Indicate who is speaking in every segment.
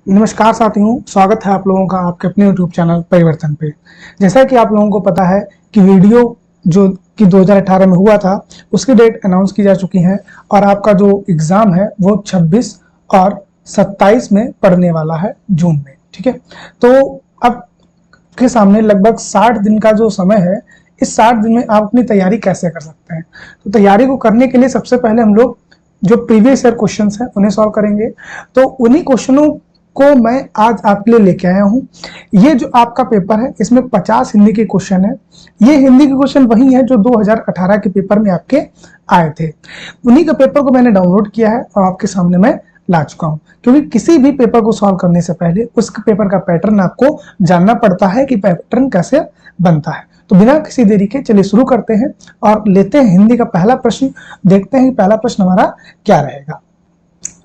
Speaker 1: नमस्कार साथियों, स्वागत है आप लोगों का आपके अपने YouTube चैनल परिवर्तन पे। जैसा कि आप लोगों को पता है कि वीडियो जो कि 2018 में हुआ था उसकी डेट अनाउंस की जा चुकी है और आपका जो एग्ज़ाम है वो 26 और 27 में पढ़ने वाला है जून में। ठीक है, तो अब के सामने लगभग 60 दिन का जो समय है, इस 60 दिन में आप अपनी तैयारी कैसे कर सकते हैं। तो तैयारी को करने के लिए सबसे पहले हम लोग जो प्रीवियस ईयर क्वेश्चंस हैं उन्हें सॉल्व करेंगे। तो उन्हीं क्वेश्चनों को मैं आज आपके लिए लेके आया हूं। ये जो आपका पेपर है इसमें 50 हिंदी के क्वेश्चन है। ये हिंदी के क्वेश्चन वही है जो 2018 के पेपर में आपके आए थे। उन्हीं का पेपर को मैंने डाउनलोड किया है और आपके सामने मैं ला चुका हूं, क्योंकि किसी भी पेपर को सॉल्व करने से पहले उस पेपर का पैटर्न आपको जानना पड़ता है कि पैटर्न कैसे बनता है। तो बिना किसी देरी के चलिए शुरू करते हैं और लेते हैं हिंदी का पहला प्रश्न। देखते हैं कि पहला प्रश्न हमारा क्या रहेगा।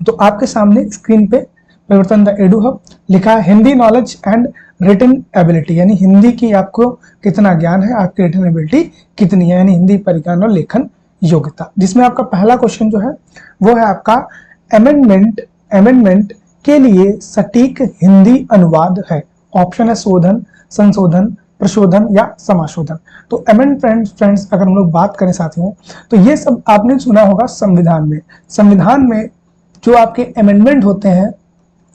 Speaker 1: तो आपके सामने स्क्रीन पे परिवर्तन द एडू हब लिखा है Hindi knowledge and written ability, यानी हिंदी की आपको कितना ज्ञान है, आपकी रिटन एबिलिटी कितनी है, यानी हिंदी परिज्ञान और लेखन योग्यता। जिसमें आपका पहला क्वेश्चन जो है वो है आपका अमेंडमेंट के लिए सटीक हिंदी अनुवाद है। ऑप्शन है शोधन, संशोधन, प्रशोधन या समाशोधन। तो अमेंडमेंट फ्रेंड्स अगर हम लोग बात करें साथियों, तो ये सब आपने सुना होगा संविधान में जो आपके अमेंडमेंट होते हैं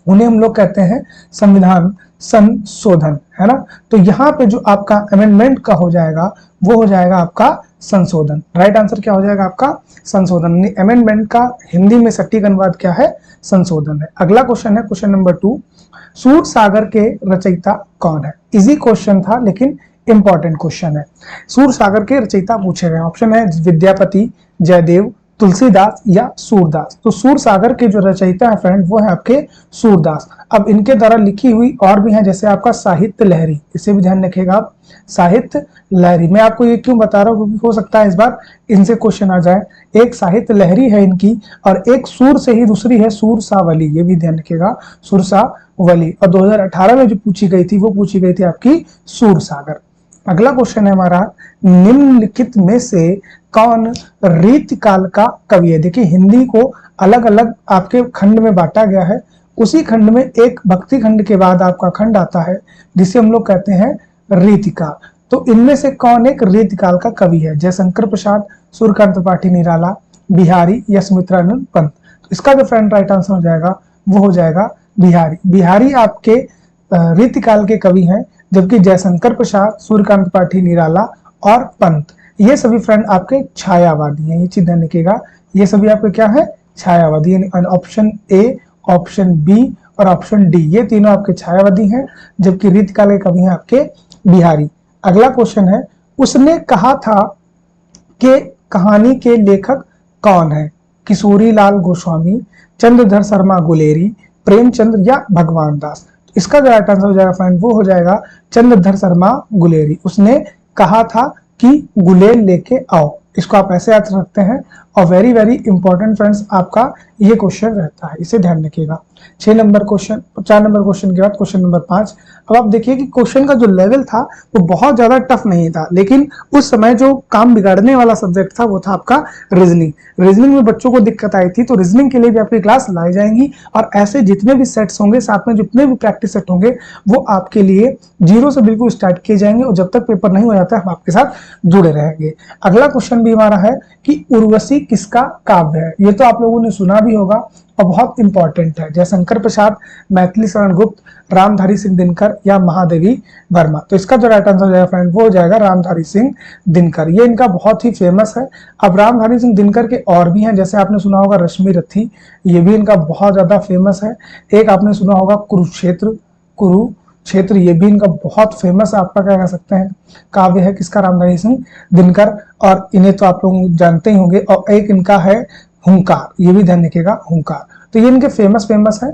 Speaker 1: उन्हें हम लोग कहते हैं संविधान संशोधन, है ना। तो यहाँ पे जो आपका अमेंडमेंट का हो जाएगा वो हो जाएगा आपका संशोधन। राइट आंसर क्या हो जाएगा आपका संशोधन। अमेंडमेंट का हिंदी में सटीक अनुवाद क्या है, संशोधन है। अगला क्वेश्चन है क्वेश्चन नंबर 2, सूर सागर के रचयिता कौन है। इजी क्वेश्चन था लेकिन इंपॉर्टेंट क्वेश्चन है। सूर सागर के रचयिता पूछे गए, ऑप्शन है विद्यापति, जयदेव, तुलसीदास या सूरदास। तो सूर सागर के जो रचयिता है फ्रेंड वो है आपके सूरदास। अब इनके द्वारा लिखी हुई और भी हैं, जैसे आपका साहित्य लहरी, इसे भी ध्यान रखिएगा आप, साहित्य लहरी। मैं आपको ये क्यों बता रहा हूँ क्योंकि हो सकता है इस बार इनसे क्वेश्चन आ जाए। एक साहित्य लहरी है इनकी और एक सूर से ही दूसरी है सूरसावली, ये भी ध्यान रखिएगा, सूरसावली। और 2018 में जो पूछी गई थी वो पूछी गई थी आपकी सूरसागर। अगला क्वेश्चन है हमारा, निम्नलिखित में से कौन रीतिकाल का कवि है। देखिए हिंदी को अलग अलग आपके खंड में बांटा गया है, उसी खंड में एक भक्ति खंड के बाद आपका खंड आता है जिसे हम लोग कहते हैं रीतिकाल। तो इनमें से कौन एक रीतिकाल का कवि है। जयशंकर प्रसाद, सूर्यकांत त्रिपाठी निराला, बिहारी या सुमित्रानंद पंत। तो इसका जो फ्रेंड राइट आंसर हो जाएगा वो हो जाएगा बिहारी। बिहारी आपके रीतिकाल के कवि हैं, जबकि जयशंकर प्रसाद, सूर्यकांत त्रिपाठी निराला और पंत ये सभी फ्रेंड आपके छायावादी हैं। ये चीज ध्यान रखिएगा, ये सभी आपके क्या है, छायावादी। यानी ऑप्शन ए, ऑप्शन बी और ऑप्शन डी ये तीनों आपके छायावादी हैं, जबकि रीतिकाल के कवि हैं आपके बिहारी। अगला क्वेश्चन है, उसने कहा था कि कहानी के लेखक कौन है। किशोरी लाल गोस्वामी, चंद्रधर शर्मा गुलेरी, प्रेमचंद्र या भगवान दास। इसका जो राइट आंसर हो जाएगा फ्रेंड वो हो जाएगा चंद्रधर शर्मा गुलेरी। उसने कहा था कि गुलेल लेके आओ, इसको आप ऐसे याद रखते हैं। और वेरी वेरी इंपॉर्टेंट फ्रेंड्स आपका ये क्वेश्चन रहता है, इसे ध्यान रखिएगा। 6 नंबर क्वेश्चन, 4 नंबर क्वेश्चन के बाद क्वेश्चन नंबर 5। अब आप देखिए कि क्वेश्चन का जो लेवल था वो बहुत ज्यादा टफ नहीं था, लेकिन उस समय जो काम बिगाड़ने वाला सब्जेक्ट था वो था आपका रीजनिंग। रीजनिंग में बच्चों को दिक्कत आई थी, तो रीजनिंग के लिए भी आपकी क्लास लाई जाएंगी और ऐसे जितने भी सेट्स होंगे, साथ में जितने भी प्रैक्टिस सेट होंगे वो आपके लिए 0 से बिल्कुल स्टार्ट किए जाएंगे और जब तक पेपर नहीं हो जाता हम आपके साथ जुड़े रहेंगे। अगला क्वेश्चन भी हमारा है कि उर्वशी किसका काव्य है। ये तो आप लोगों ने सुना भी होगा और बहुत इंपॉर्टेंट है। जयशंकर प्रसाद, मैथिली शरण गुप्त, रामधारी सिंह दिनकर या महादेवी वर्मा। तो इसका जो राइट आंसर हो जाएगा फ्रेंड वो हो जाएगा रामधारी सिंह दिनकर। ये इनका बहुत ही फेमस है। अब रामधारी सिंह दिनकर के और भी हैं, जैसे आपने सुना होगा रश्मि रथी, ये भी इनका बहुत ज्यादा फेमस है। एक आपने सुना होगा कुरुक्षेत्र, ये भी इनका बहुत फेमस आपका क्या कह सकते हैं काव्य है, किसका, रामधारी सिंह दिनकर। और इन्हें तो आप लोग जानते ही होंगे। और एक इनका है हुंकार, ये भी ध्यान रखिएगा, हुंकार। तो ये इनके फेमस है,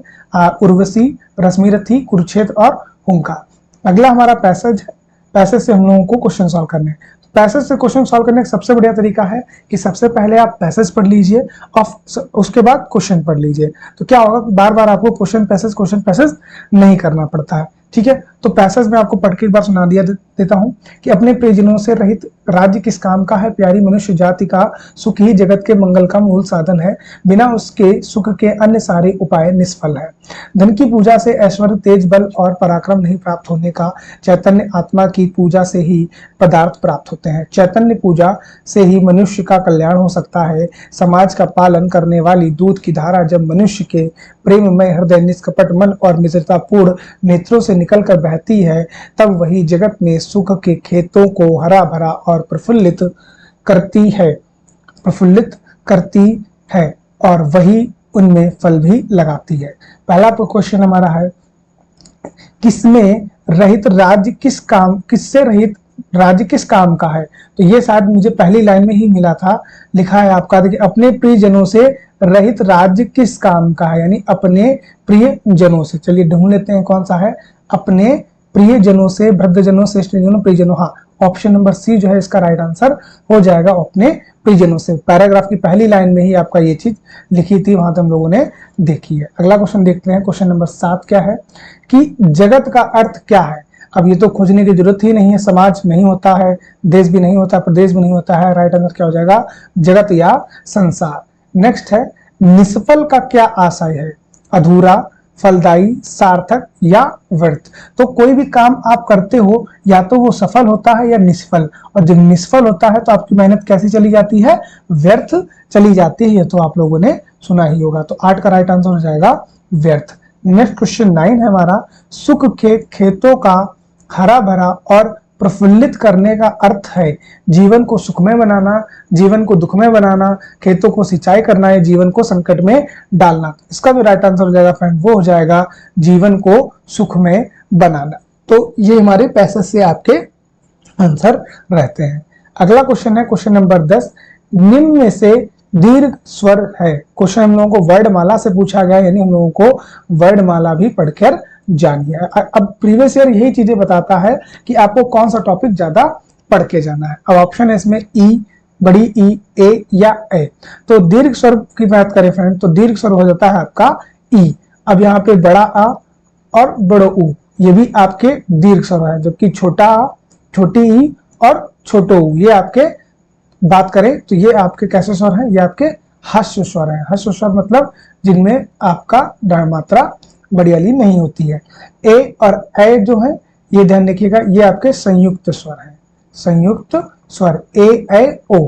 Speaker 1: उर्वशी, रश्मि रथी, कुरुक्षेत्र और हुंकार। अगला हमारा पैसेज है, पैसेज से हम लोगों को क्वेश्चन सॉल्व करने हैं। पैसेज से क्वेश्चन सॉल्व करने का सबसे बढ़िया तरीका है कि सबसे पहले आप पैसेज पढ़ लीजिए और उसके बाद क्वेश्चन पढ़ लीजिए। तो क्या होगा कि बार बार आपको क्वेश्चन पैसेज नहीं करना पड़ता है। ठीक है, तो पैसेज में आपको पढ़ के एक बार सुना देता हूं कि अपने प्रियजनों से रहित राज्य किस काम का है, प्यारी मनुष्य जाति का सुख ही जगत के मंगल का मूल साधन है, बिना उसके सुख के अन्य सारे उपाय निष्फल है। धन की पूजा से ऐश्वर्य, तेज, बल और पराक्रम नहीं प्राप्त होने का, चैतन्य आत्मा की पूजा से ही पदार्थ प्राप्त होते हैं। चैतन्य पूजा से ही मनुष्य का कल्याण हो सकता है। समाज का पालन करने वाली दूध की धारा जब मनुष्य के प्रेममय हृदय, निष्कपट मन और मित्रतापूर्ण नेत्रों से निकलकर बहती है, तब वही जगत में सुख के खेतों को हरा भरा और प्रफुल्लित करती है और वही उनमें फल भी लगाती है। पहला क्वेश्चन हमारा है, किसमें रहित राज्य किससे रहित राज्य किस काम का है? तो ये शायद मुझे पहली लाइन में ही मिला था, लिखा है आपका, देखिए अपने प्रियजनों से रहित राज्य किस काम का है, यानी अपने प्रियजनों से। चलिए ढूंढ लेते हैं कौन सा है, अपने प्रियजनों से, वृद्धजनों, श्रेष्ठजनों, प्रियजनों। हाँ, ऑप्शन नंबर सी जो है इसका राइट आंसर हो जाएगा, अपने प्रियजनों से। पैराग्राफ की पहली लाइन में ही आपका ये चीज लिखी थी, वहां तो हम लोगों ने देखी है। अगला क्वेश्चन देखते हैं, क्वेश्चन नंबर 7 क्या है कि जगत का अर्थ क्या है? अब ये तो खोजने की जरूरत ही नहीं है, समाज नहीं होता है, देश भी नहीं होता, प्रदेश भी नहीं होता है, राइट आंसर क्या हो जाएगा, जगत या संसार। नेक्स्ट है, निष्फल का क्या आशय है? अधूरा, फलदायी, सार्थक या व्यर्थ। तो कोई भी काम आप करते हो या तो वो सफल होता है या निष्फल, और जब निष्फल होता है तो आपकी मेहनत कैसी चली जाती है, व्यर्थ चली जाती है। ये तो आप लोगों ने सुना ही होगा। तो 8 का राइट आंसर हो जाएगा व्यर्थ। नेक्स्ट क्वेश्चन 9 है हमारा, सुख के खेतों का हरा भरा और प्रफुल्लित करने का अर्थ है जीवन को सुखमय बनाना, जीवन को दुखमय बनाना, खेतों को सिंचाई करना है, जीवन को संकट में डालना। इसका भी राइट आंसर हो जाएगा फ्रेंड, वो हो जाएगा जीवन को सुखमय बनाना। तो ये हमारे पैसेज से आपके आंसर रहते हैं। अगला क्वेश्चन है क्वेश्चन नंबर 10, निम्न में से दीर्घ स्वर है। क्वेश्चन हम लोगों को वर्णमाला से पूछा गया, यानी हम लोगों को वर्णमाला भी पढ़कर जानिए। अब प्रीवियस ईयर यही चीजें बताता है कि आपको कौन सा टॉपिक ज्यादा पढ़ के जाना है। अब ऑप्शन है इसमें ई, बड़ी ई, ए या ए। तो दीर्घ स्वर की बात करें फ्रेंड, तो दीर्घ स्वर हो जाता है आपका ई। अब यहाँ पे बड़ा आ और बड़ो ऊ, ये भी आपके दीर्घ स्वर है, जबकि छोटा आ, छोटी ई और छोटो ऊ, ये आपके बात करें तो ये आपके कैसे स्वर हैं, ये आपके ह्रस्व स्वर हैं। ह्रस्व स्वर मतलब जिनमें आपका डाढ़ मात्रा बड़ी वाली नहीं होती है। ए और ए जो है ये ध्यान रखिएगा, ये आपके संयुक्त स्वर हैं, संयुक्त स्वर ए ए ओ,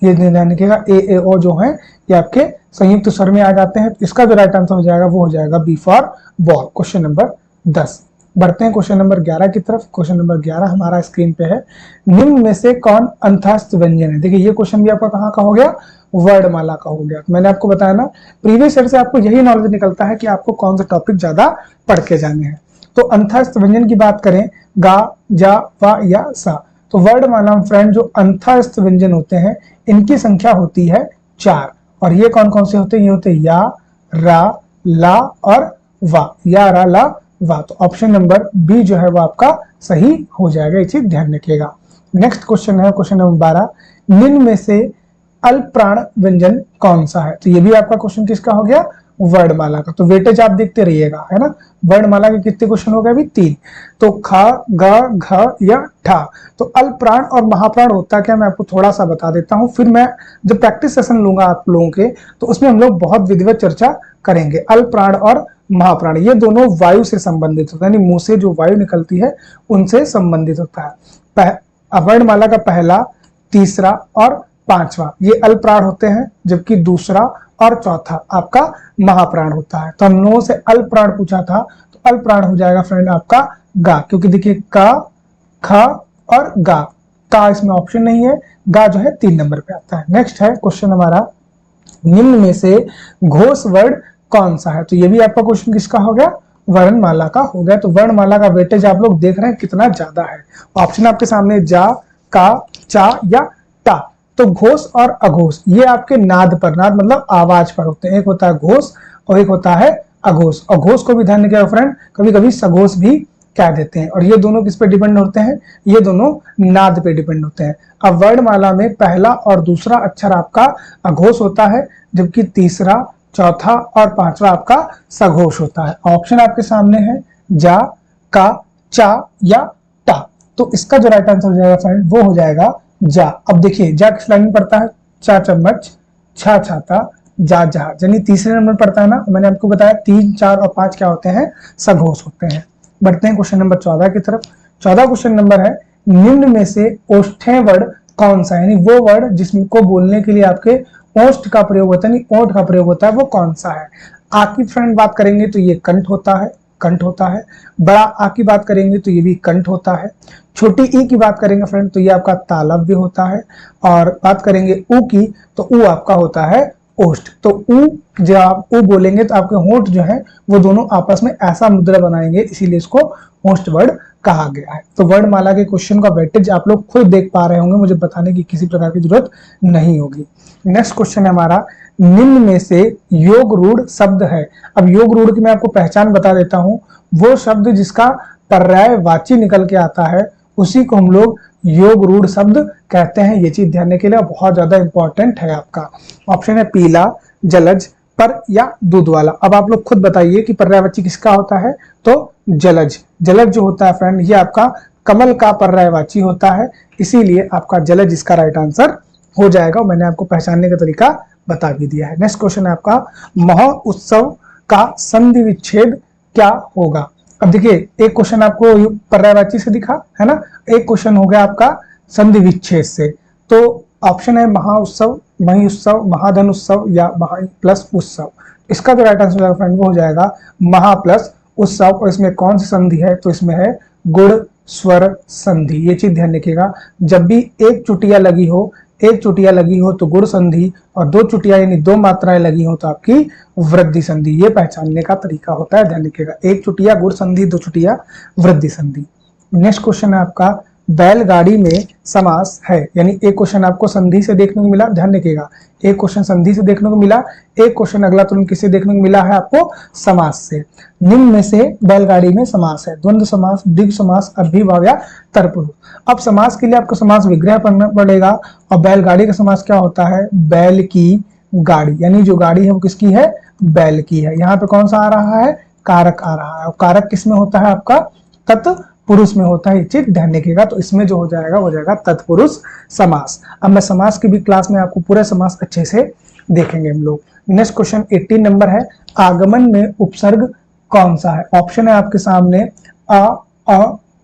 Speaker 1: ये ध्यान रखिएगा, ए ए ओ जो है ये आपके संयुक्त स्वर में आ जाते हैं। इसका जो राइट आंसर हो जाएगा वो हो जाएगा B for ball, question number 10। बढ़ते हैं क्वेश्चन नंबर 11 की तरफ। क्वेश्चन नंबर 11 हमारा स्क्रीन पे है, निम्न में से कौन अंतःस्थ व्यंजन है? देखिए ये क्वेश्चन भी आपका कहाँ का हो गया, वर्णमाला का हो गया। मैंने आपको बताया ना, प्रीवियस ईयर से आपको यही नॉलेज निकलता है कि आपको कौन सा टॉपिक ज्यादा पढ़ के जाने हैं। तो अंतःस्थ व्यंजन की बात करें, गा, जा, वा या सा। तो वर्णमाला फ्रेंड जो अंतःस्थ व्यंजन होते हैं इनकी संख्या होती है 4, और ये कौन कौन से होते हैं? ये होते हैं या, रा, ला और वा, या, रा, ला, वाह। तो ऑप्शन नंबर बी जो है वो आपका सही हो जाएगा, ये चीज ध्यान रखिएगा। नेक्स्ट क्वेश्चन है क्वेश्चन नंबर 12, निम्न में से अल्प प्राण व्यंजन कौन सा है? तो ये भी आपका क्वेश्चन किसका हो गया, वर्णमाला का। तो वेटेज आप देखते रहिएगा, है ना। वर्णमाला के कितने क्वेश्चन हो गए अभी? 3। तो ख, ग, घ या ठा। तो अल्प प्राण और महाप्राण होता क्या, मैं आपको थोड़ा सा बता देता हूं, फिर मैं जब प्रैक्टिस सेशन लूंगा आप लोगों के तो उसमें हम लोग बहुत विधिवत चर्चा करेंगे। अल्प प्राण और महाप्राण ये दोनों वायु से संबंधित होता है, यानी मुंह से जो वायु निकलती है उनसे संबंधित होता है। वर्णमाला का पहला, तीसरा और 5वां ये अल्प प्राण होते हैं, जबकि दूसरा और चौथा आपका महाप्राण होता है। तो हम लोगों से अल्प प्राण पूछा था, तो अल्प प्राण हो जाएगा फ्रेंड आपका गा, क्योंकि देखिए का, ख और गा, का इसमें ऑप्शन नहीं है, गा जो है 3 नंबर पे आता है। नेक्स्ट है क्वेश्चन हमारा, निम्न में से घोष वर्ण कौन सा है? तो ये भी आपका क्वेश्चन किसका हो गया, वर्णमाला का हो गया। तो वर्णमाला का वेटेज आप लोग देख रहे हैं कितना ज्यादा है। ऑप्शन आपके सामने जा, का, चा या टा। तो घोष और अघोष ये आपके नाद पर, नाद मतलब आवाज पर होते हैं। एक होता है घोष और एक होता है अघोष। अघोष को भी ध्यान रखिएगा फ्रेंड, कभी कभी सघोष भी कह देते हैं। और ये दोनों किस पे डिपेंड होते हैं, ये दोनों नाद पे डिपेंड होते हैं। अब वर्णमाला में पहला और दूसरा अक्षर आपका अघोष होता है, जबकि तीसरा, चौथा और 5वां आपका सघोष होता है। ऑप्शन आपके सामने है जा, का, चा या टा। तो इसका जो राइट आंसर हो जाएगा फ्रेंड वो हो जाएगा जा। अब देखिए जा किस लाइन में पड़ता है, चा चम्मच, छा छाता, जा जहाज, यानी तीसरे नंबर पड़ता है ना। मैंने आपको बताया 3, 4 और 5 क्या होते हैं, सघोष होते हैं। बढ़ते हैं क्वेश्चन नंबर 14 की तरफ। 14 क्वेश्चन नंबर है, निम्न में से ओष्ठ्य वर्ड कौन सा है, यानी वो वर्ड जिसको बोलने के लिए आपके ओष्ठ का प्रयोग होता है, यानी ओठ का प्रयोग होता है, वो कौन सा है। आ की फ्रेंड बात करेंगे तो ये कंठ होता है, कंठ होता है। बड़ा आ की बात करेंगे तो ये भी कंठ होता है। छोटी ई की बात करेंगे फ्रेंड तो ये आपका तालव्य होता है। और बात करेंगे ऊ की तो ऊ आपका होता है ओष्ठ। तो ऊ, जब आप ऊ बोलेंगे तो आपके होंठ जो है वो दोनों आपस में ऐसा मुद्रा बनाएंगे, इसीलिए इसको ओष्ठ वर्ड कहा गया है। तो वर्ड माला के क्वेश्चन का वेटेज आप लोग खुद देख पा रहे होंगे, मुझे बताने की किसी प्रकार की जरूरत नहीं होगी। नेक्स्ट क्वेश्चन है हमारा, निम्न में से योग रूढ़ शब्द है। अब योग रूढ़ की मैं आपको पहचान बता देता हूं, वो शब्द जिसका पर्यायवाची निकल के आता है उसी को हम लोग योग रूढ़ शब्द कहते हैं। ये चीज ध्यान के लिए बहुत ज्यादा इंपॉर्टेंट है आपका। ऑप्शन है पीला, जलज, पर या दूध वाला। अब आप लोग खुद बताइए कि पर्यायवाची किसका होता है, तो जलज। जलज जो होता है फ्रेंड ये आपका कमल का पर्यायवाची होता है, इसीलिए आपका जलज इसका राइट आंसर हो जाएगा। मैंने आपको पहचानने का तरीका बता भी दिया है। नेक्स्ट क्वेश्चन है आपका, महोत्सव का संधि विच्छेद क्या होगा। अब देखिए एक क्वेश्चन आपको पर्यायवाची से दिखा है ना, एक क्वेश्चन हो गया आपका संधि विच्छेद से। तो ऑप्शन है महाउत्सव, मही-उत्सव, महाधन उत्सव या महा प्लस उत्सव। इसका जो राइट आंसर फ्रेंड वो हो जाएगा महा प्लस उत्सव। और इसमें कौन सी संधि है, तो इसमें है गुण स्वर संधि। ये चीज ध्यान रखिएगा, जब भी एक चुटिया लगी हो, एक चुटिया लगी हो तो गुण संधि, और दो चुटिया यानी दो मात्राएं लगी हो तो आपकी वृद्धि संधि। ये पहचानने का तरीका होता है, ध्यान रखिएगा। एक चुटिया गुण संधि, दो चुटिया वृद्धि संधि। नेक्स्ट क्वेश्चन है आपका, बैलगाड़ी में समास है, यानी एक क्वेश्चन आपको संधि से देखने को मिला, ध्यान रखिएगा। एक क्वेश्चन संधि से देखने को मिला, एक क्वेश्चन अगला तुरंत किससे देखने को मिला है आपको, समास से। निम्न में से बैलगाड़ी में समास है, द्वंद्व समास, द्विगु समास, अभिभाव या तर्कपुरुष। अब समास के लिए आपको समास विग्रह पढ़ना पड़ेगा। और बैलगाड़ी का समास क्या होता है, बैल की गाड़ी, यानी जो गाड़ी है वो किसकी है, बैल की है। यहाँ पे कौन सा आ रहा है, कारक आ रहा है। और कारक किस में होता है आपका, तत्पुरुष में होता है। ये चीज ध्यान रखिएगा। तो इसमें जो हो जाएगा वो जाएगा तत्पुरुष समास। अब मैं समास की भी क्लास में आपको पूरे समास अच्छे से देखेंगे हम लोग। नेक्स्ट क्वेश्चन 18 नंबर है, आगमन में उपसर्ग कौन सा है। ऑप्शन है आपके सामने आ,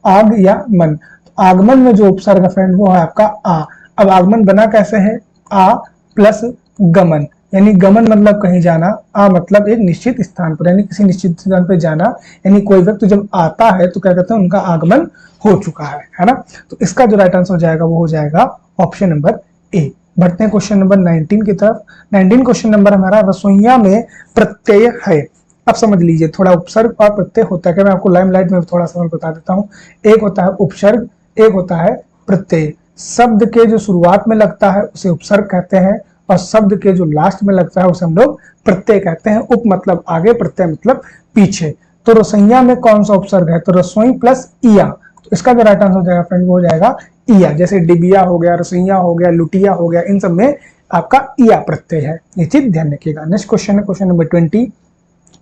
Speaker 1: आग या मन। आगमन में जो उपसर्ग फ्रेंड वो है आपका आ। अब आगमन बना कैसे है, आ प्लस गमन, यानी गमन मतलब कहीं जाना, आ मतलब एक निश्चित स्थान पर, यानी किसी निश्चित स्थान पर जाना। यानी कोई व्यक्ति जब आता है तो क्या कहते हैं, उनका आगमन हो चुका है ना। तो इसका जो राइट आंसर हो जाएगा वो हो जाएगा ऑप्शन नंबर ए। बढ़ते हैं क्वेश्चन नंबर 19 की तरफ। 19 क्वेश्चन नंबर हमारा, रसोइया में प्रत्यय है। अब समझ लीजिए, थोड़ा उपसर्ग और प्रत्यय होता है, मैं आपको लाइमलाइट में थोड़ा सा बता देता हूँ। एक होता है उपसर्ग, एक होता है प्रत्यय। शब्द के जो शुरुआत में लगता है उसे उपसर्ग कहते हैं, और शब्द के जो लास्ट में लगता है उसे हम लोग प्रत्यय कहते हैं। उप मतलब आगे, प्रत्यय मतलब पीछे। तो रसोइया में कौन सा उपसर्ग है, तो रसोई प्लस इया। तो इसका जो राइट आंसर हो जाएगा फ्रेंड वो हो जाएगा इया। जैसे डिबिया हो गया, रसोइया हो गया, लुटिया हो गया, इन सब में आपका इया प्रत्यय है। ये चीज ध्यान रखिएगा। नेक्स्ट क्वेश्चन है क्वेश्चन नंबर 20,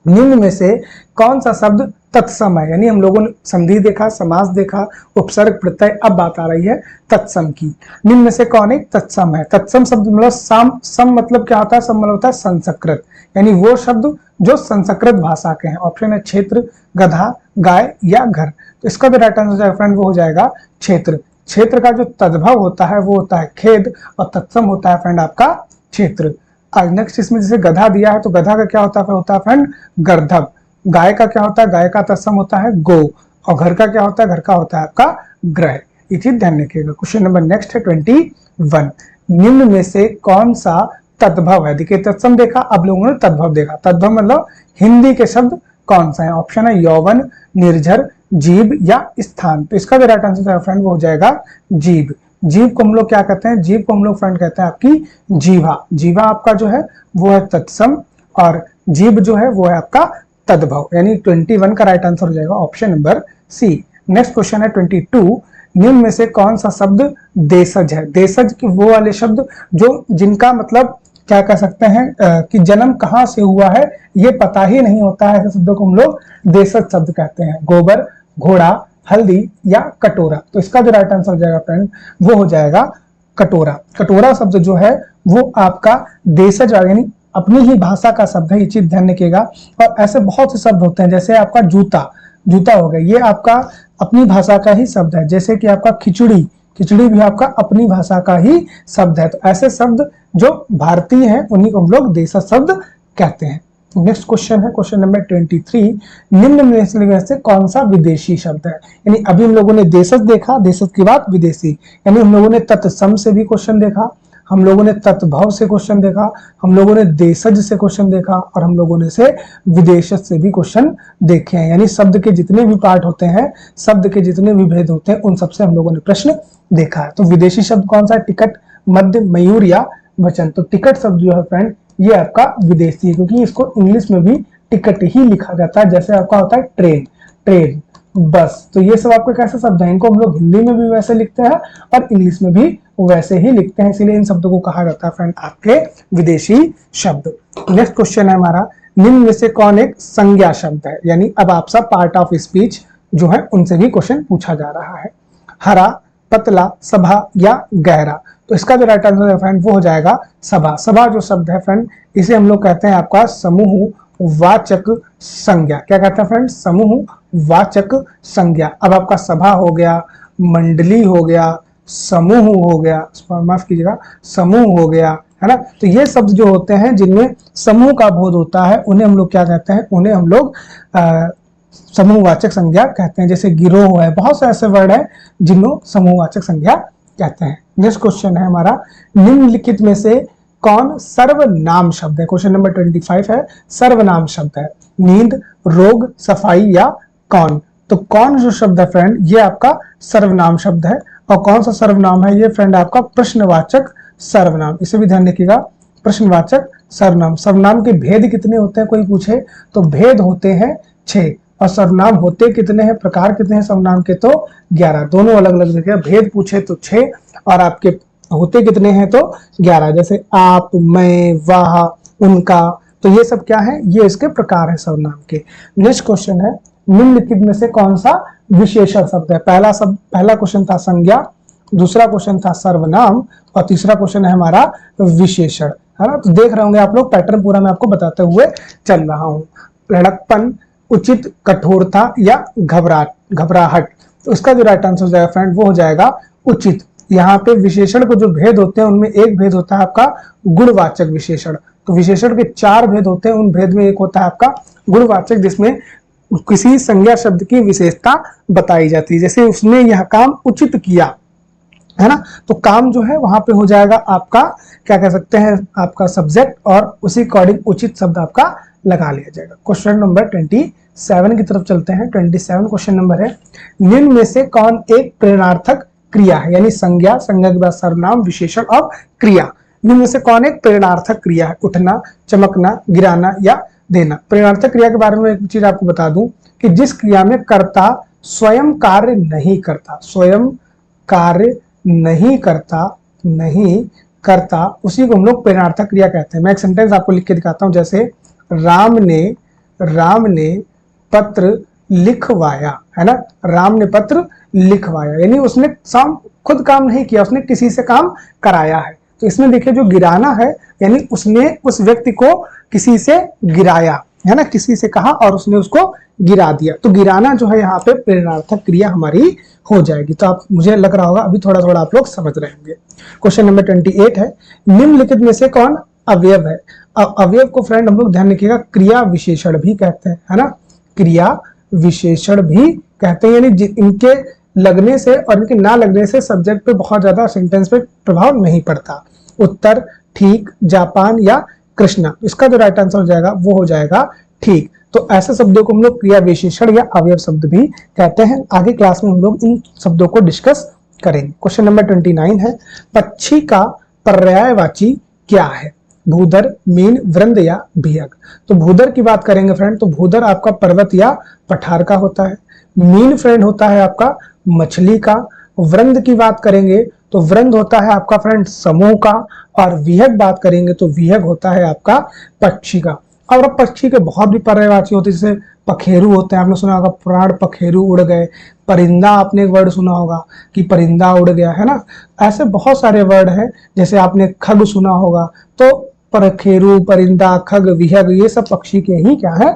Speaker 1: निम्न में से कौन सा शब्द तत्सम है। यानी हम लोगों ने संधि देखा, समास देखा, उपसर्ग, प्रत्यय, अब बात आ रही है तत्सम की। निम्न में से कौन एक तत्सम है। तत्सम शब्द मतलब सम मतलब क्या होता है, सम मतलब होता है संस्कृत, यानी वो शब्द जो संस्कृत भाषा के हैं। ऑप्शन है क्षेत्र, गधा, गाय या घर। तो इसका जो राइट आंसर हो जाएगा फ्रेंड वो हो जाएगा क्षेत्र। क्षेत्र का जो तद्भव होता है वो होता है खेद, और तत्सम होता है फ्रेंड आपका क्षेत्र। आज नेक्स्ट इसमें जैसे गधा दिया है तो गधा का क्या होता है फ्रेंड, गर्दभ। गाय का क्या होता है, गाय का तत्सम होता है गो। और घर का क्या होता है, घर का होता है आपका ग्रह। ये चीज ध्यान रखिएगा। क्वेश्चन नंबर नेक्स्ट है 21, निम्न में से कौन सा तद्भव है। देखिए तत्सम देखा, अब लोगों ने तद्भव देखा। तद्भव मतलब हिंदी के शब्द कौन सा है। ऑप्शन है यौवन, निर्झर, जीव या स्थान। तो इसका जो राइट आंसर है फ्रेंड वो हो जाएगा जीव। जीव को हम लोग क्या कहते हैं, जीव को हम लोग फ्रेंड कहते हैं आपकी जीवा। जीवा आपका जो है वो है तत्सम, और जीव जो है वो है आपका तद्भव। यानी 21 का राइट आंसर हो जाएगा option number C. Next question है 22, निम्न में से कौन सा शब्द देशज है। देशज के वो वाले शब्द जो जिनका मतलब क्या कह सकते हैं कि जन्म कहाँ से हुआ है ये पता ही नहीं होता है, ऐसे शब्दों को हम लोग देशज शब्द कहते हैं। गोबर, घोड़ा, हल्दी या कटोरा। तो इसका जो राइट आंसर हो जाएगा फ्रेंड वो हो जाएगा कटोरा। कटोरा शब्द जो है वो आपका देशज यानी अपनी ही भाषा का शब्द है, ये चीज ध्यान रखिएगा। और ऐसे बहुत से शब्द होते हैं, जैसे आपका जूता, जूता हो गया, ये आपका अपनी भाषा का ही शब्द है। जैसे कि आपका खिचड़ी, खिचड़ी भी आपका अपनी भाषा का ही शब्द है। तो ऐसे शब्द जो भारतीय हैं उन्हीं को हम लोग देशज शब्द कहते हैं। नेक्स्ट क्वेश्चन है क्वेश्चन नंबर 23, निम्न में से कौन सा विदेशी शब्द है। यानी अभी हम लोगों ने देशज देखा, देशज की बात विदेशी, यानी हम लोगों ने तत्सम से भी क्वेश्चन देखा, हम लोगों ने तत्भव से क्वेश्चन देखा, हम लोगों ने देशज से क्वेश्चन देखा, और हम लोगों ने से विदेशज से भी क्वेश्चन देखे हैं। यानी शब्द के जितने भी पार्ट होते हैं, शब्द के जितने भी भेद होते हैं, उन सबसे हम लोगों ने प्रश्न देखा है। तो विदेशी शब्द कौन सा है? टिकट, मध्य, मयूर या वचन। तो टिकट शब्द जो है फ्रेंड ये आपका विदेशी है, क्योंकि इसको इंग्लिश में भी टिकट ही लिखा जाता है। जैसे आपका होता है ट्रेन, ट्रेन, बस। तो ये सब आपके कैसे शब्द हैं? इनको हम लोग हिंदी में भी वैसे लिखते हैं और इंग्लिश में भी वैसे ही लिखते हैं, इसीलिए इन शब्दों को कहा जाता है फ्रेंड आपके विदेशी शब्द। नेक्स्ट क्वेश्चन है हमारा, निम्न में से कौन एक संज्ञा शब्द है। यानी अब आप सब पार्ट ऑफ स्पीच जो है उनसे भी क्वेश्चन पूछा जा रहा है। हरा, पतला, सभा या गहरा। तो इसका जो राइट आंसर है फ्रेंड वो हो जाएगा सभा। सभा जो शब्द है फ्रेंड इसे हम लोग कहते हैं आपका समूह वाचक संज्ञा। क्या कहते हैं फ्रेंड? समूह वाचक संज्ञा। अब आपका सभा हो गया, मंडली हो गया, समूह हो गया, माफ कीजिएगा, समूह हो गया, है ना। तो ये शब्द जो होते हैं जिनमें समूह का बोध होता है उन्हें हम लोग क्या कहते हैं? उन्हें हम लोग समूहवाचक संज्ञा कहते हैं। जैसे गिरोह है, बहुत से ऐसे वर्ड है जिन्हों समूहवाचक संज्ञा कहते हैं। नेक्स्ट क्वेश्चन है हमारा, निम्नलिखित में से कौन सर्वनाम शब्द है। क्वेश्चन नंबर 25 है, सर्वनाम शब्द है। नींद, रोग, सफाई या कौन। तो कौन जो शब्द है फ्रेंड ये आपका सर्वनाम शब्द है। और कौन सा सर्वनाम है ये फ्रेंड? आपका प्रश्नवाचक सर्वनाम। इसे भी ध्यान रखिएगा, प्रश्नवाचक सर्वनाम। सर्वनाम के भेद कितने होते हैं कोई पूछे तो भेद होते हैं 6, और सर्वनाम होते कितने हैं, प्रकार कितने हैं सर्वनाम के? तो 11। दोनों अलग अलग जगह, भेद पूछे तो 6 और आपके होते कितने हैं तो 11। जैसे आप, मैं, वह, उनका। तो ये सब क्या है? ये इसके प्रकार है सर्वनाम के। नेक्स्ट क्वेश्चन है, निम्नलिखित में से कौन सा विशेषण शब्द है। पहला क्वेश्चन था संज्ञा, दूसरा क्वेश्चन था सर्वनाम, और तीसरा क्वेश्चन है हमारा विशेषण, है ना। तो देख रहे होंगे आप लोग, पैटर्न पूरा मैं आपको बताते हुए चल रहा हूँ। लड़कपन, उचित, कठोरता या घबराहट। तो इसका जो राइट आंसर हो जाएगा फ्रेंड वो हो जाएगा उचित। यहाँ पे विशेषण को जो भेद होते हैं उनमें एक भेद होता है आपका गुणवाचक विशेषण। तो विशेषण के 4 भेद होते हैं, उन भेद में एक होता है आपका गुणवाचक, जिसमें किसी संज्ञा शब्द की विशेषता बताई जाती है। जैसे उसने यह काम उचित किया, है ना। तो काम जो है वहां पे हो जाएगा आपका क्या कह सकते हैं, आपका सब्जेक्ट, और उसी अकॉर्डिंग उचित शब्द आपका लगा लिया जाएगा। क्वेश्चन नंबर 27 की तरफ चलते हैं। 27 क्वेश्चन नंबर है, निम्न में से कौन एक प्रेरणार्थक क्रिया है। यानी संज्ञा, संज्ञा के बाद सर्वनाम, विशेषण और क्रिया। निम्न में से कौन एक प्रेरणार्थक क्रिया है। उठना, चमकना, गिराना या देना। प्रेरणार्थक क्रिया के बारे में एक चीज आपको बता दूं कि जिस क्रिया में कर्ता स्वयं कार्य नहीं करता, स्वयं कार्य नहीं करता, उसी को हम लोग प्रेरणार्थक क्रिया कहते हैं। मैं एक सेंटेंस आपको लिख के दिखाता हूं। जैसे राम ने पत्र लिखवाया, है ना। राम ने पत्र लिखवाया, यानी उसने खुद काम नहीं किया, उसने किसी से काम कराया है। तो इसमें देखिए जो गिराना है, यानी उसने उस व्यक्ति को किसी से गिराया, है ना, किसी से कहा और उसने उसको गिरा दिया। तो गिराना जो है यहाँ पे प्रेरणार्थक क्रिया हमारी हो जाएगी। तो आप, मुझे लग रहा होगा अभी थोड़ा थोड़ा आप लोग समझ रहे होंगे। क्वेश्चन नंबर 28 है, निम्नलिखित में से कौन अवयव है। अवयव को फ्रेंड हम लोग ध्यान रखिएगा क्रिया विशेषण भी कहते हैं, है ना। क्रिया विशेषण भी कहते हैं, यानी इनके लगने से और इनके ना लगने से सब्जेक्ट पे बहुत ज्यादा सेंटेंस पे प्रभाव नहीं पड़ता। उत्तर, ठीक, जापान या कृष्णा। इसका जो राइट आंसर हो जाएगा वो हो जाएगा ठीक। तो ऐसे शब्दों को हम लोग क्रिया विशेषण या अवयव शब्द भी कहते हैं। आगे क्लास में हम लोग इन शब्दों को डिस्कस करेंगे। क्वेश्चन नंबर 29 है, पक्षी का पर्यायवाची क्या है। भूधर, मीन, वृंद या भियक। तो भूधर की बात करेंगे फ्रेंड, तो भूधर आपका पर्वत या पठार का होता है। मीन फ्रेंड होता है आपका मछली का। वृंद की बात करेंगे तो वृंद होता है आपका फ्रेंड समूह का। और विहग बात करेंगे तो विहग होता है आपका पक्षी का। और अब पक्षी के बहुत भी पर्यायवाची होते हैं, जैसे पखेरु होते हैं, आपने सुना होगा प्राण पखेरु उड़ गए। परिंदा आपने एक वर्ड सुना होगा कि परिंदा उड़ गया, है ना। ऐसे बहुत सारे वर्ड हैं, जैसे आपने खग सुना होगा। तो पखेरु, परिंदा, खग, विहग, ये सब पक्षी के ही क्या है,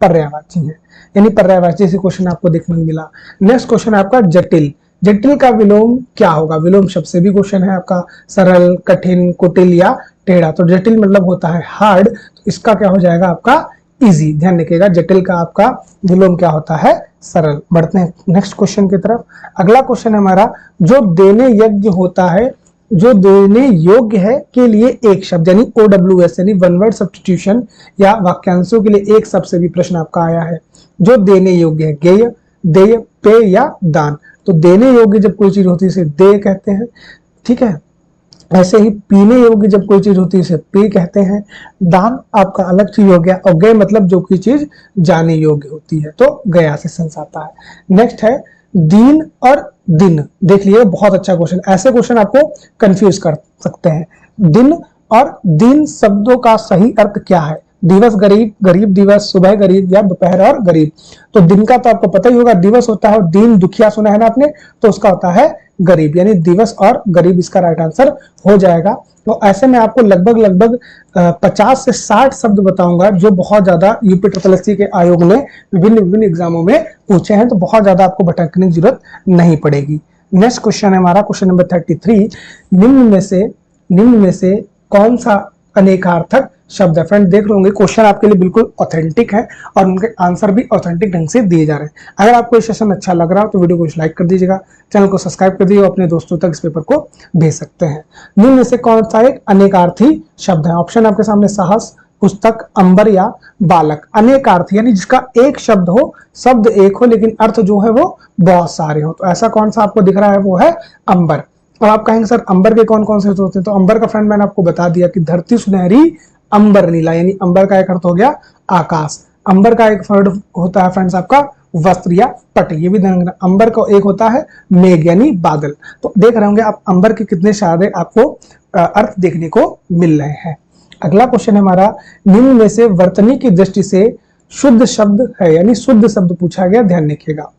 Speaker 1: पर्यायवाची है। यानी पर्यायवाची से क्वेश्चन आपको देखने को मिला। नेक्स्ट क्वेश्चन है आपका जटिल। जटिल का विलोम क्या होगा? विलोम शब्द से भी क्वेश्चन है आपका, सरल, कठिन, कुटिल या टेढ़ा। तो जटिल मतलब होता है हार्ड, तो इसका क्या हो जाएगा आपका इजी। ध्यान रखिएगा, जटिल का आपका विलोम क्या होता है, सरल। बढ़ते हैं नेक्स्ट क्वेश्चन की तरफ। अगला क्वेश्चन है हमारा, जो देने योग्य होता है, जो देने योग्य है के लिए एक शब्द, यानी OWS यानी वन वर्ड सब्स्टिट्यूशन या वाक्यांशों के लिए एक शब्द से भी प्रश्न आपका आया है। जो देने योग्य है, गेय, देय, पेय या दान। तो देने योग्य जब कोई चीज होती है इसे देय कहते हैं, ठीक है। ऐसे ही पीने योग्य जब कोई चीज होती है इसे पेय कहते हैं। दान आपका अलग चीज हो गया, और गय मतलब जो कोई चीज जाने योग्य होती है, तो गया से सेंस आता है। नेक्स्ट है दीन और दिन। देख लिए, बहुत अच्छा क्वेश्चन। ऐसे क्वेश्चन आपको कंफ्यूज कर सकते हैं। दिन और दिन शब्दों का सही अर्थ क्या है? दिवस गरीब, गरीब दिवस, सुबह गरीब या दोपहर और गरीब। तो दिन का तो आपको पता ही होगा, दिवस होता है, और दीन दुखिया सुना है ना आपने, तो उसका होता है गरीब, यानी दिवस और गरीब इसका राइट आंसर हो जाएगा। तो ऐसे में आपको लगभग 50 से 60 शब्द बताऊंगा जो बहुत ज्यादा यूपी के आयोग ने विभिन्न एग्जामों में पूछे हैं, तो बहुत ज्यादा आपको भटकने की जरूरत नहीं पड़ेगी। नेक्स्ट क्वेश्चन है हमारा क्वेश्चन नंबर 33। निम्न में से कौन सा अनेकार्थक शब्द है? फ्रेंड देख लोगे, क्वेश्चन आपके लिए बिल्कुल ऑथेंटिक है और उनके आंसर भी ऑथेंटिक ढंग से दिए जा रहे हैं। अगर आपको ये सेशन अच्छा लग रहा हो तो वीडियो को लाइक कर दीजिएगा, चैनल को सब्सक्राइब कर दीजिएगा, अपने दोस्तों तक इस पेपर को भेज सकते हैं। निम्न में से कौन सा एक अनेकार्थी शब्द है? ऑप्शन आपके सामने, साहस, पुस्तक, अंबर या बालक। अनेकार्थी यानी जिसका एक शब्द हो, शब्द एक हो लेकिन अर्थ जो है वो बहुत सारे हो। तो ऐसा कौन सा आपको दिख रहा है? वो है अंबर। और आप कहेंगे सर अंबर के कौन कौन से होते हैं? तो अंबर का फ्रेंड मैंने आपको बता दिया कि धरती सुनहरी, अंबर नीला, यानी अंबर का एक अर्थ हो गया आकाश। अंबर का एक वर्ड होता है फ्रेंड्स आपका वस्त्र या पट। ये भी ध्यान रखना, अंबर का एक होता है मेघ यानी बादल। तो देख रहे होंगे आप अंबर के कितने सारे आपको अर्थ देखने को मिल रहे हैं। अगला क्वेश्चन है हमारा, निम्न में से वर्तनी की दृष्टि से शुद्ध शब्द है, यानी शुद्ध शब्द पूछा गया, ध्यान रखिएगा।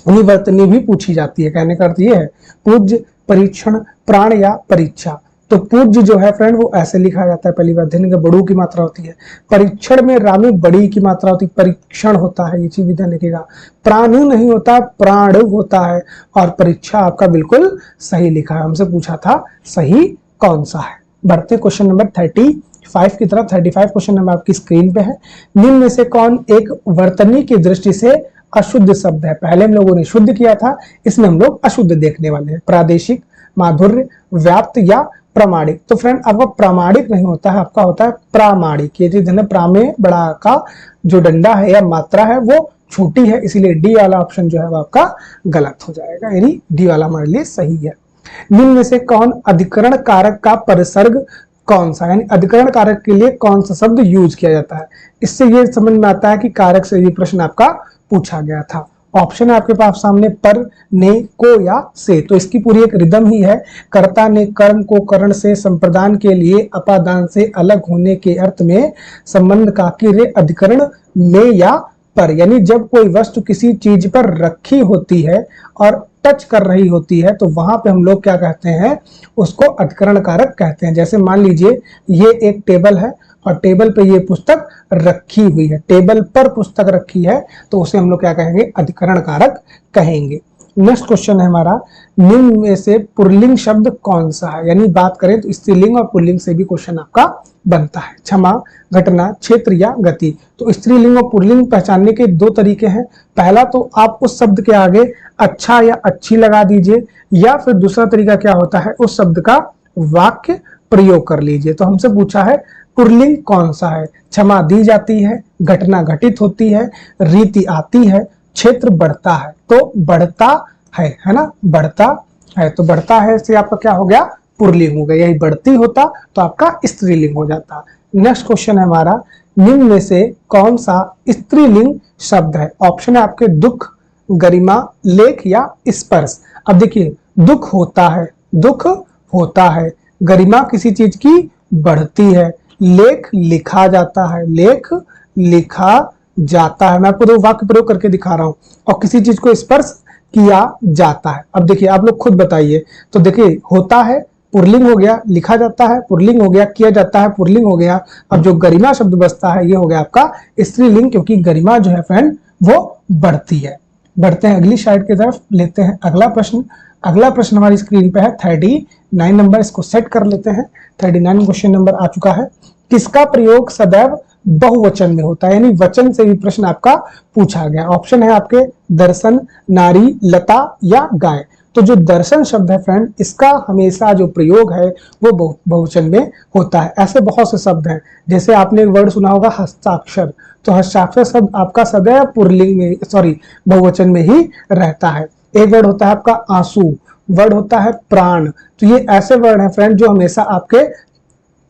Speaker 1: वर्तनी भी पूछी जाती है, कहने का अर्थ ये है पूज्य, परीक्षण, प्राण या परीक्षा। तो पूज्य जो है फ्रेंड वो ऐसे लिखा जाता है, पहली बार ध्यान रखिएगा, बड़ू की मात्रा होती है। परीक्षण में रामी बड़ी की मात्रा होती है, परीक्षण होता है, ये चीज भी ध्यान रखिएगा। प्राणु नहीं होता, प्राण होता है। और परीक्षा आपका बिल्कुल सही लिखा है, हमसे पूछा था सही कौन सा है। बढ़ते क्वेश्चन नंबर 35 की तरफ। 35 क्वेश्चन नंबर आपकी स्क्रीन पे है। निम्न में से कौन एक वर्तनी की दृष्टि से अशुद्ध शब्द है? पहले हम लोगों ने शुद्ध किया था, इसमें हम लोग अशुद्ध देखने वाले हैं। प्रादेशिक, माधुर्य, व्याप्त या प्रामाणिक। तो फ्रेंड आपका प्रामाणिक नहीं होता है, आपका होता है प्रामाणिक। ये चीज है, प्रामे बड़ा का जो डंडा है या मात्रा है वो छोटी है, इसीलिए डी वाला ऑप्शन जो है वो आपका गलत हो जाएगा, यानी डी वाला हमारे लिए सही है। निम्न में से कौन अधिकरण कारक का परिसर्ग कौन सा, यानी अधिकरण कारक के लिए कौन सा शब्द यूज किया जाता है? इससे ये समझ में आता है कि कारक से ये प्रश्न आपका पूछा गया था। ऑप्शन है आपके पास सामने, पर, ने, को या से। तो इसकी पूरी एक रिदम ही है, कर्ता ने कर्म को करण से संप्रदान के लिए अपादान से अलग होने के अर्थ में संबंध का किरे अधिकरण में या पर। यानी जब कोई वस्तु किसी चीज पर रखी होती है और टच कर रही होती है तो वहां पे हम लोग क्या कहते हैं, उसको अधिकरण कारक कहते हैं। जैसे मान लीजिए ये एक टेबल है और टेबल पे ये पुस्तक रखी हुई है, टेबल पर पुस्तक रखी है, तो उसे हम लोग क्या कहेंगे, अधिकरण कारक कहेंगे। नेक्स्ट क्वेश्चन है हमारा, निम्न में से पुल्लिंग शब्द कौन सा है? यानी बात करें तो स्त्रीलिंग और पुल्लिंग से भी क्वेश्चन आपका बनता है। क्षमा, घटना, क्षेत्र या गति। तो स्त्रीलिंग और पुल्लिंग पहचानने के दो तरीके हैं। पहला तो आप उस शब्द के आगे अच्छा या अच्छी लगा दीजिए, या फिर दूसरा तरीका क्या होता है, उस शब्द का वाक्य प्रयोग कर लीजिए। तो हमसे पूछा है पुल्लिंग कौन सा है? क्षमा दी जाती है, घटना घटित होती है, रीति आती है, क्षेत्र बढ़ता है। तो बढ़ता है ना, बढ़ता है, तो बढ़ता है से आपका क्या हो गया, पुल्लिंग हो गया। यही बढ़ती होता तो आपका स्त्रीलिंग हो जाता। नेक्स्ट क्वेश्चन है हमारा, निम्न में से कौन सा स्त्रीलिंग शब्द है? ऑप्शन है आपके दुख, गरिमा, लेख या स्पर्श। अब देखिए, दुख होता है, दुख होता है, गरिमा किसी चीज की बढ़ती है, लेख लिखा जाता है, लेख लिखा जाता है। मैं आपको दो वाक्य प्रयोग करके दिखा रहा हूं। और किसी चीज को स्पर्श किया जाता है। अब देखिए आप लोग खुद बताइए। तो देखिए होता है पुल्लिंग हो गया, लिखा जाता है पुल्लिंग हो गया, किया जाता है पुल्लिंग हो गया। अब जो गरिमा शब्द बचता है ये हो गया आपका स्त्रीलिंग, क्योंकि गरिमा जो है फ्रेंड वो बढ़ती है। बढ़ते हैं अगली स्लाइड की तरफ, लेते हैं अगला प्रश्न। अगला प्रश्न हमारी स्क्रीन पे है 39 नंबर, इसको सेट कर लेते हैं। 39 क्वेश्चन नंबर आ चुका है। किसका प्रयोग सदैव बहुवचन में होता है, यानी वचन से भी प्रश्न आपका पूछा गया। ऑप्शन है आपके दर्शन, नारी, लता या गाय। तो जो दर्शन शब्द है फ्रेंड, इसका हमेशा जो प्रयोग है वो बहुवचन में होता है। ऐसे बहुत से शब्द हैं, जैसे आपने एक वर्ड सुना होगा हस्ताक्षर। तो हस्ताक्षर शब्द आपका सदैव पुल्लिंग में बहुवचन में ही रहता है। एक वर्ड होता है आपका आंसू, वर्ड होता है प्राण। तो ये ऐसे वर्ड हैं फ्रेंड जो हमेशा आपके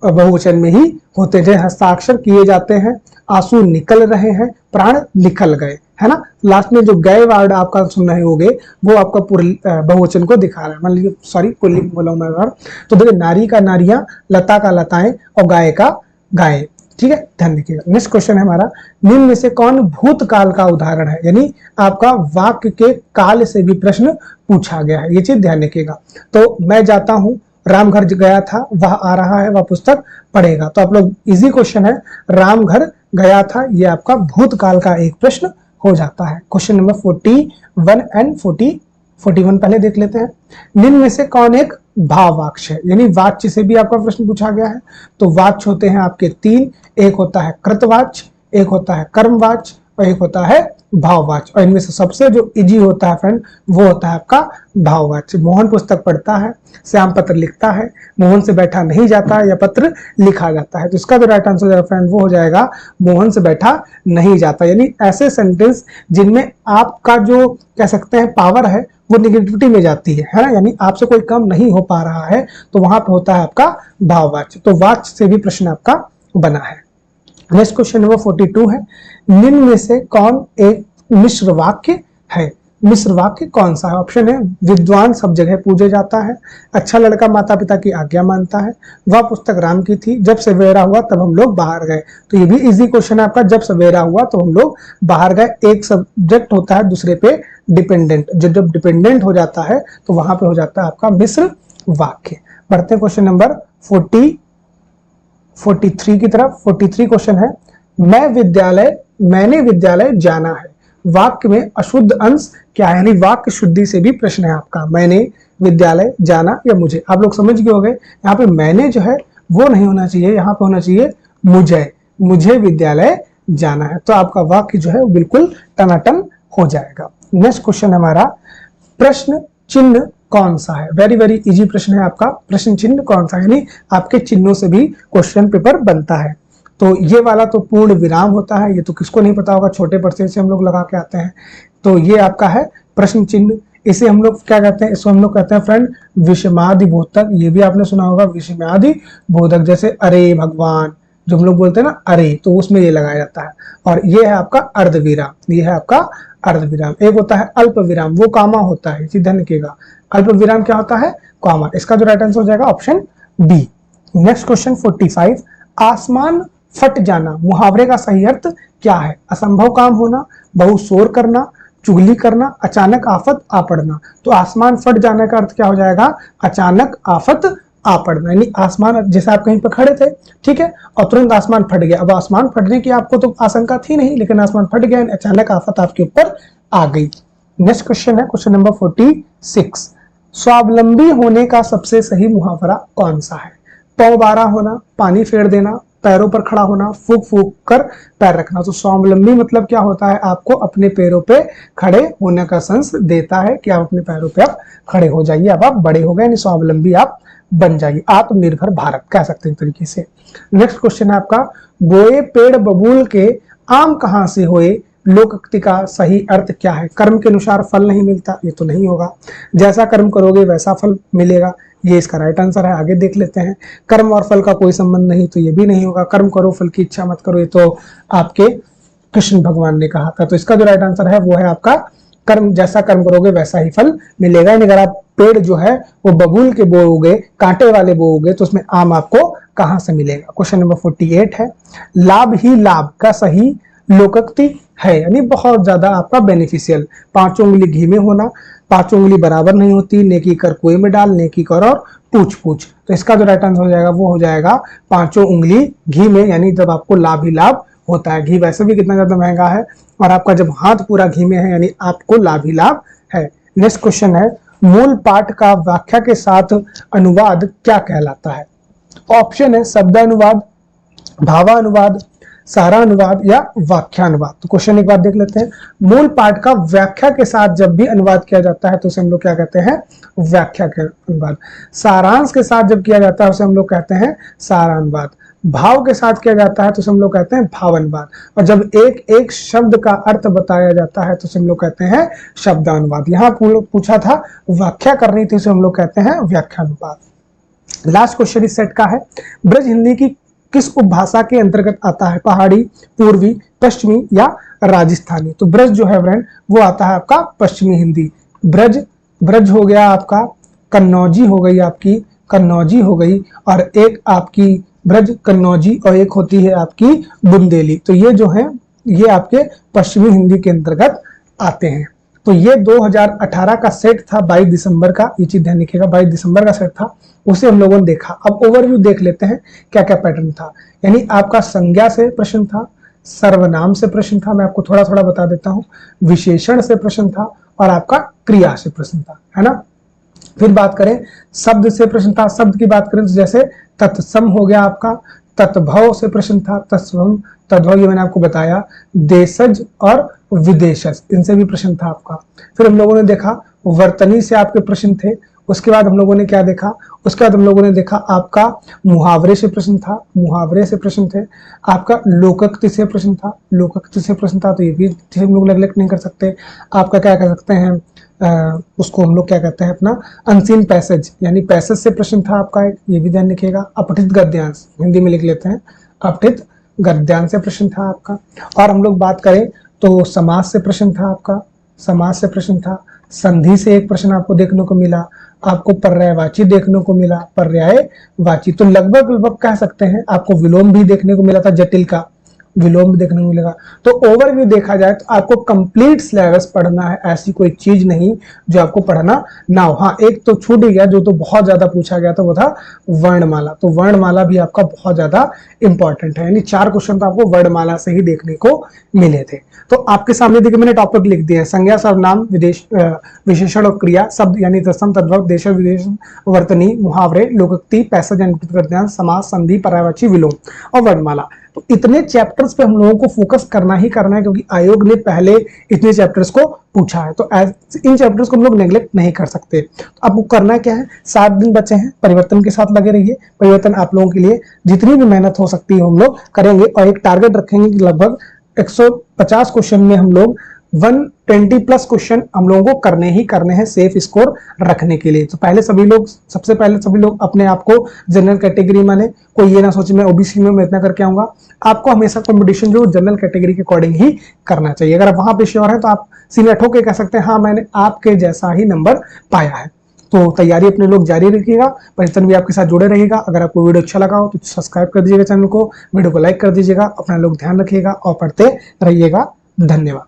Speaker 1: बहुवचन में ही होते हैं। हस्ताक्षर किए जाते हैं, आंसू निकल रहे हैं, प्राण निकल गए, है ना। लास्ट में जो गए वर्ड आपका सुन रहे होगे वो आपका बहुवचन को दिखा रहा है। मान लीजिए सॉरी पुल्लिंग बोला मैं बार। तो देखिए नारी का नारियां, लता का लताएं और गाय का गाय। ठीक है, ध्यान रखिएगा। नेक्स्ट क्वेश्चन है हमारा, निम्न में से कौन भूतकाल का उदाहरण है, यानी आपका वाक्य के काल से भी प्रश्न पूछा गया है, ये चीज ध्यान रखिएगा। तो मैं जाता हूं, राम घर गया था, वह आ रहा है, वह पुस्तक पढ़ेगा। तो आप लोग इजी क्वेश्चन है, राम घर गया था, ये आपका भूतकाल का एक प्रश्न हो जाता है। क्वेश्चन नंबर 41 एंड 41 पहले देख लेते हैं। निम्न में से कौन एक भाववाच्य है, यानी वाच्य से भी आपका प्रश्न पूछा गया है। तो वाच्य होते हैं आपके 3, एक होता है कृतवाच्य, एक होता है कर्मवाच्य और एक होता है भाववाच्य। और इनमें से सबसे जो इजी होता है फ्रेंड वो होता है आपका भाववाच्य। मोहन पुस्तक पढ़ता है, श्याम पत्र लिखता है, मोहन से बैठा नहीं जाता या पत्र लिखा जाता है। तो इसका जो राइट आंसर हो जाएगा फ्रेंड वो हो जाएगा मोहन से बैठा नहीं जाता। यानी ऐसे सेंटेंस जिनमें आपका जो कह सकते हैं पावर है वो निगेटिविटी में जाती है ना, यानी आपसे कोई काम नहीं हो पा रहा है, तो वहां पे होता है आपका भाववाच्य। तो वाच्य से भी प्रश्न आपका बना है। नेक्स्ट क्वेश्चन नंबर 42 है, निम्न में से कौन एक मिश्र वाक्य है। मिश्र वाक्य कौन सा है। ऑप्शन है विद्वान सब जगह पूजे जाता है, अच्छा लड़का माता पिता की आज्ञा मानता है, वह पुस्तक राम की थी, जब सवेरा हुआ तब हम लोग बाहर गए। तो ये भी इजी क्वेश्चन है आपका, जब सवेरा हुआ तो हम लोग बाहर गए। एक सब्जेक्ट होता है दूसरे पे डिपेंडेंट, जब डिपेंडेंट हो जाता है तो वहां पे हो जाता है आपका मिश्र वाक्य। बढ़ते हैं क्वेश्चन नंबर 43 की तरफ। 43 क्वेश्चन है, मैंने विद्यालय जाना है। वाक्य में अशुद्ध अंश क्या है, यानी वाक्य शुद्धि से भी प्रश्न है आपका। मैंने विद्यालय जाना या मुझे, आप लोग समझ गए होंगे। यहाँ पे मैंने जो है वो नहीं होना चाहिए, यहाँ पे होना चाहिए मुझे विद्यालय जाना है। तो आपका वाक्य जो है वो बिल्कुल टनाटन हो जाएगा। नेक्स्ट क्वेश्चन हमारा, प्रश्न चिन्ह कौन सा है। वेरी वेरी इजी प्रश्न है आपका, प्रश्न चिन्ह कौन सा है, यानी आपके चिन्हों से भी क्वेश्चन पेपर बनता है। तो ये वाला तो पूर्ण विराम होता है, ये तो किसको नहीं पता होगा, छोटे पर्चे से हम लोग लगा के आते हैं। तो ये आपका है प्रश्न चिन्ह। इसे हम लोग क्या कहते हैं, इसको हम लोग कहते हैं फ्रेंड विषमादि बोधक। ये भी आपने सुना होगा विषमादि बोधक, जैसे अरे भगवान जो हम लोग बोलते हैं ना अरे, तो उसमें ये लगाया जाता है। और ये है आपका अर्धविराम, ये है आपका अर्धविराम। एक होता है अल्प विराम, वो कामा होता है, इसी ध्यान रखिएगा। अल्प विराम क्या होता है, कॉमा। इसका जो राइट आंसर हो जाएगा ऑप्शन बी। नेक्स्ट क्वेश्चन 45, आसमान फट जाना मुहावरे का सही अर्थ क्या है। असंभव काम होना, बहुत शोर करना, चुगली करना, अचानक आफत आ पड़ना। तो आसमान फट जाने का अर्थ क्या हो जाएगा, अचानक आफत आ पड़ना। यानी आसमान, जैसे आप कहीं पर खड़े थे, ठीक है, और तुरंत आसमान फट गया। अब आसमान फटने की आपको तो आशंका थी नहीं, लेकिन आसमान फट गया, अचानक आफत आपके ऊपर आ गई। नेक्स्ट क्वेश्चन है क्वेश्चन नंबर 46, स्वावलंबी होने का सबसे सही मुहावरा कौन सा है। पौ बारा होना, पानी फेर देना, पैरों पर खड़ा होना, फूक फूक कर पैर रखना। तो स्वावलंबी मतलब क्या होता है, आपको अपने पैरों पे खड़े होने का सेंस देता है कि आप अपने पैरों पे आप खड़े हो जाइए, अब आप बड़े हो गए, यानी स्वावलंबी आप बन जाइए, आत्मनिर्भर भारत कह सकते हैं एक तरीके से। नेक्स्ट क्वेश्चन है आपका, बोए पेड़ बबूल के आम कहां से होए, लोकोक्ति का सही अर्थ क्या है। कर्म के अनुसार फल नहीं मिलता, ये तो नहीं होगा। जैसा कर्म करोगे वैसा फल मिलेगा, ये इसका राइट आंसर है। आगे देख लेते हैं, कर्म और फल का कोई संबंध नहीं, तो ये भी नहीं होगा। कर्म करो फल की इच्छा मत करो, ये तो आपके कृष्ण भगवान ने कहा था। तो इसका जो राइट आंसर है वो है आपका कर्म, जैसा कर्म करोगे वैसा ही फल मिलेगा। अगर आप पेड़ जो है वो बबूल के बोओगे, कांटे वाले बोओगे, तो उसमें आम आपको कहां से मिलेगा। क्वेश्चन नंबर 48 है, लाभ ही लाभ का सही लोकोक्ति है, यानी बहुत ज्यादा आपका बेनिफिशियल। 5 उंगली घी में होना, 5 उंगली बराबर नहीं होती, नेकी कर कुएं में डाल, नेकी कर और पूछ पूछ। तो इसका जो राइट आंसर हो जाएगा वो हो जाएगा 5 उंगली घी में, यानी जब आपको लाभ ही लाभ होता है। घी वैसे भी कितना ज्यादा महंगा है और आपका जब हाथ पूरा घी में है यानी आपको लाभ ही लाभ है। नेक्स्ट क्वेश्चन है, मूल पाठ का व्याख्या के साथ अनुवाद क्या कहलाता है। ऑप्शन है शब्दानुवाद, भावानुवाद, सारानुवाद या व्याख्यानुवाद। तो क्वेश्चन एक बार देख लेते हैं। मूल पाठ का व्याख्या के साथ जब भी अनुवाद किया जाता है तो उसे हम लोग क्या कहते हैं, व्याख्या के अनुवाद। सारांश के साथ जब किया जाता है उसे हम लोग कहते हैं सारानुवाद। भाव के साथ किया जाता है तो उसे हम लोग कहते हैं भावानुवाद। और जब एक एक शब्द का अर्थ बताया जाता है तो उसे हम लोग कहते हैं शब्दानुवाद। यहाँ पूछा था व्याख्या करनी थी, उसे हम लोग कहते हैं व्याख्यानुवाद। लास्ट क्वेश्चन इस सेट का है, ब्रज हिंदी की किस उपभाषा के अंतर्गत आता है, पहाड़ी, पूर्वी, पश्चिमी या राजस्थानी। तो ब्रज जो है फ्रेंड वो आता है आपका पश्चिमी हिंदी। ब्रज, ब्रज हो गया आपका, कन्नौजी हो गई आपकी, कन्नौजी हो गई, और एक आपकी ब्रज कन्नौजी और एक होती है आपकी बुंदेली। तो ये जो है ये आपके पश्चिमी हिंदी के अंतर्गत आते हैं। तो ये 2018 का सेट था 22 दिसंबर का, ये चीज ध्यान रखिएगा 22 दिसंबर का सेट था, उसे हम लोगों ने देखा। अब ओवरव्यू देख लेते हैं क्या क्या पैटर्न था। यानी आपका संज्ञा से प्रश्न था, सर्वनाम से प्रश्न था, मैं आपको थोड़ा थोड़ा बता देता हूं, विशेषण से प्रश्न था और आपका क्रिया से प्रश्न था, है ना। फिर बात करें शब्द से प्रश्न था, शब्द की बात करें तो जैसे तत्सम हो गया आपका, तत्भव से प्रश्न था, तत्सम तद्भव ये मैंने आपको बताया, देशज और विदेशज इनसे भी प्रश्न था आपका। फिर हम लोगों ने देखा वर्तनी से आपके प्रश्न थे। उसके बाद हम लोगों ने क्या देखा, उसके बाद हम लोगों ने देखा आपका मुहावरे से प्रश्न था, मुहावरे से प्रश्न थे। आपका लोकोक्ति से प्रश्न था, लोकोक्ति से प्रश्न था, तो ये भी हम लोग नेगलेक्ट नहीं कर सकते। आपका क्या कह सकते हैं उसको हम लोग क्या कहते हैं अपना अनसीन पैसेज, यानी पैसेज से प्रश्न था आपका एक, ये भी ध्यान रखिएगा। अपठित गद्यांश हिंदी में लिख लेते हैं, अपठित गद्यांश से प्रश्न था आपका। और हम लोग बात करें तो समास से प्रश्न था आपका, समास से प्रश्न था। संधि से एक प्रश्न आपको देखने को मिला, आपको पर्यायवाची देखने को मिला, पर्यायवाची। तो लगभग कह सकते हैं आपको विलोम भी देखने को मिला था, जटिल का विलोम भी देखने को मिलेगा। तो ओवरव्यू देखा जाए तो आपको कंप्लीट सिलेबस पढ़ना है, ऐसी कोई चीज नहीं जो आपको पढ़ना ना हो। हाँ एक तो छूट ही गया जो तो बहुत ज्यादा पूछा गया था, वो था वर्णमाला। तो वर्णमाला भी आपका बहुत ज्यादा इंपॉर्टेंट है, यानी 4 क्वेश्चन तो आपको वर्णमाला से ही देखने को मिले थे। तो आपके सामने देखिए मैंने टॉपिक लिख दिया है, संज्ञा, सर्वनाम, विशेषण और क्रिया, शब्द यानी तत्सम, तद्भव, देश, विदेश, वर्तनी, मुहावरे, लोकोक्ति, पैसेज एंड गद्यांश, समास, संधि, पर्यायवाची, विलोम और वर्णमाला। तो इतने चैप्टर्स पे हम लोगों को फोकस करना ही करना है, क्योंकि आयोग ने पहले इतने चैप्टर्स को पूछा है। तो इन चैप्टर्स को हम लोग नेग्लेक्ट नहीं कर सकते। तो आपको करना क्या है, 7 दिन बचे हैं, परिवर्तन के साथ लगे रहिए। परिवर्तन आप लोगों के लिए जितनी भी मेहनत हो सकती है हम लोग करेंगे, और एक टारगेट रखेंगे कि लगभग 150 क्वेश्चन में हम लोग 120 प्लस क्वेश्चन हम लोगों को करने ही करने हैं सेफ स्कोर रखने के लिए। तो सबसे पहले सभी लोग अपने आप को जनरल कैटेगरी माने, कोई ये ना सोचे मैं ओबीसी में मैं इतना करके आऊंगा। आपको हमेशा कंपटीशन जो जनरल कैटेगरी के अकॉर्डिंग ही करना चाहिए। अगर आप वहां पे श्योर है तो आप सीने ठोक के कह सकते हैं हाँ मैंने आपके जैसा ही नंबर पाया है। तो तैयारी अपने लोग जारी रखिएगा, परिवर्तन भी आपके साथ जुड़े रहेगा। अगर आपको वीडियो अच्छा लगा हो तो सब्सक्राइब कर दीजिएगा चैनल को, वीडियो को लाइक कर दीजिएगा। अपना लोग ध्यान रखिएगा और पढ़ते रहिएगा। धन्यवाद।